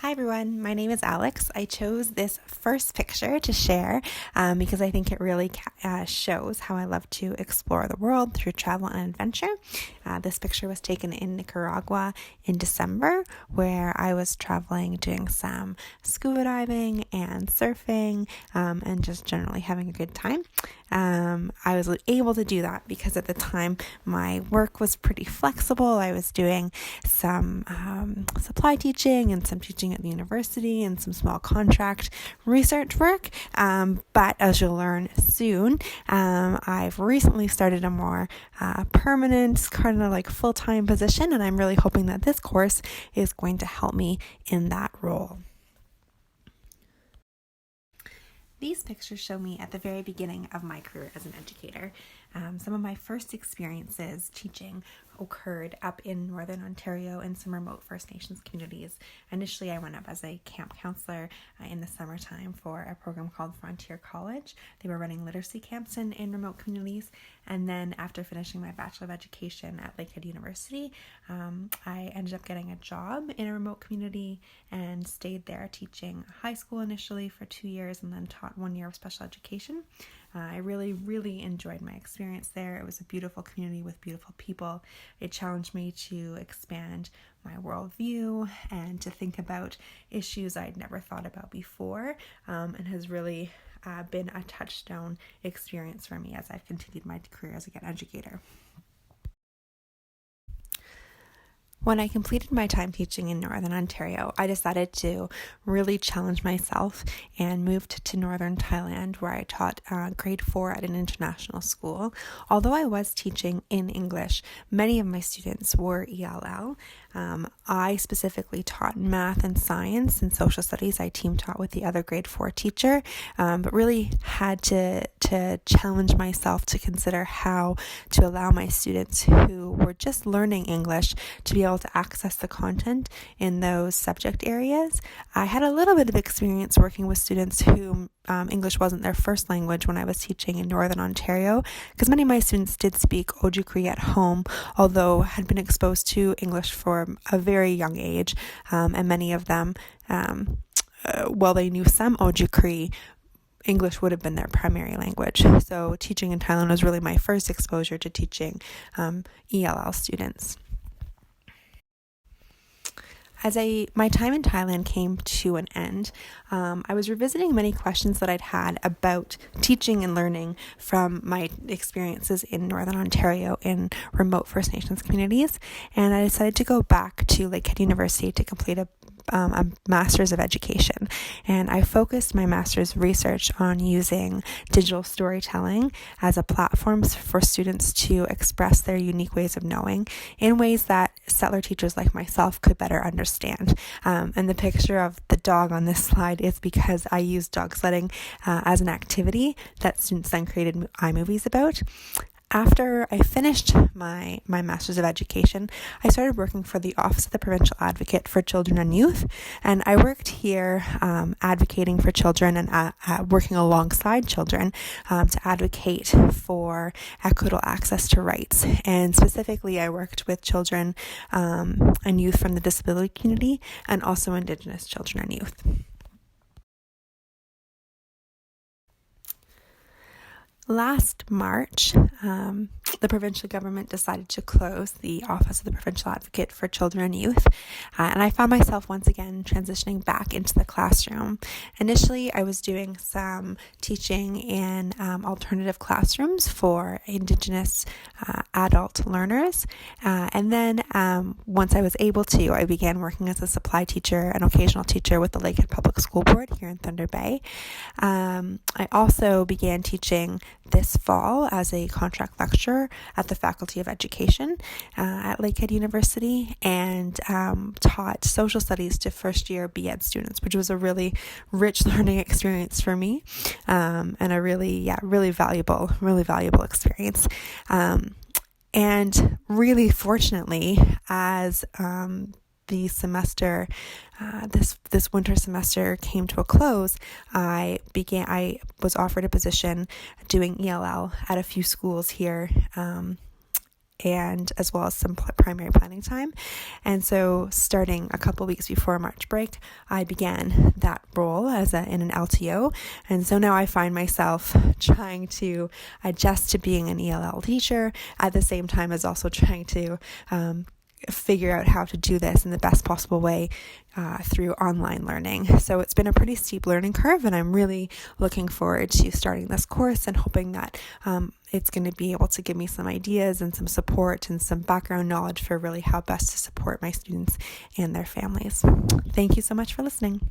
Hi everyone, my name is Alex. I chose this first picture to share because I think it really shows how I love to explore the world through travel and adventure. This picture was taken in Nicaragua in December, where I was traveling, doing some scuba diving and surfing and just generally having a good time. I was able to do that because at the time my work was pretty flexible. I was doing some supply teaching and some teaching at the university and some small contract research work. But as you'll learn soon, I've recently started a more permanent, kind of like full-time position, and I'm really hoping that this course is going to help me in that role. These pictures show me at the very beginning of my career as an educator. Some of my first experiences teaching occurred up in Northern Ontario in some remote First Nations communities. Initially, I went up as a camp counselor in the summertime for a program called Frontier College. They were running literacy camps in remote communities. And then after finishing my Bachelor of Education at Lakehead University, I ended up getting a job in a remote community and stayed there teaching high school initially for 2 years and then taught 1 year of special education. I really enjoyed my experience there. It was a beautiful community with beautiful people. It challenged me to expand my worldview and to think about issues I'd never thought about before, and has really been a touchstone experience for me as I've continued my career as an educator. When I completed my time teaching in Northern Ontario, I decided to really challenge myself and moved to Northern Thailand, where I taught grade 4 at an international school. Although I was teaching in English, many of my students were ELL. I specifically taught math and science and social studies. I team taught with the other grade 4 teacher, but really had to challenge myself to consider how to allow my students who were just learning English to be able to access the content in those subject areas. I had a little bit of experience working with students who English wasn't their first language when I was teaching in Northern Ontario, because many of my students did speak Ojibwe at home, although had been exposed to English for a very young age, and many of them, while they knew some Ojibwe, English would have been their primary language. So teaching in Thailand was really my first exposure to teaching ELL students. As my time in Thailand came to an end, I was revisiting many questions that I'd had about teaching and learning from my experiences in Northern Ontario in remote First Nations communities, and I decided to go back to Lakehead University to complete a Master's of Education. And I focused my master's research on using digital storytelling as a platform for students to express their unique ways of knowing in ways that settler teachers like myself could better understand. And the picture of the dog on this slide is because I used dog sledding as an activity that students then created iMovies about. After I finished my Master's of Education, I started working for the Office of the Provincial Advocate for Children and Youth, and I worked here advocating for children and working alongside children to advocate for equitable access to rights. And specifically, I worked with children and youth from the disability community and also Indigenous children and youth. Last March, the provincial government decided to close the Office of the Provincial Advocate for Children and Youth, and I found myself once again transitioning back into the classroom. Initially, I was doing some teaching in alternative classrooms for Indigenous adult learners, and then once I was able to, I began working as a supply teacher and occasional teacher with the Lakehead Public School Board here in Thunder Bay. I also began teaching this fall as a contract lecturer at the Faculty of Education at Lakehead University, and taught social studies to first-year BEd students, which was a really rich learning experience for me, and a really valuable experience. And really fortunately, as the semester, this winter semester came to a close, I was offered a position doing ELL at a few schools here and as well as some primary planning time. And so starting a couple weeks before March break, I began that role in an LTO. And so now I find myself trying to adjust to being an ELL teacher at the same time as also trying to figure out how to do this in the best possible way through online learning. So it's been a pretty steep learning curve, and I'm really looking forward to starting this course and hoping that it's going to be able to give me some ideas and some support and some background knowledge for really how best to support my students and their families. Thank you so much for listening.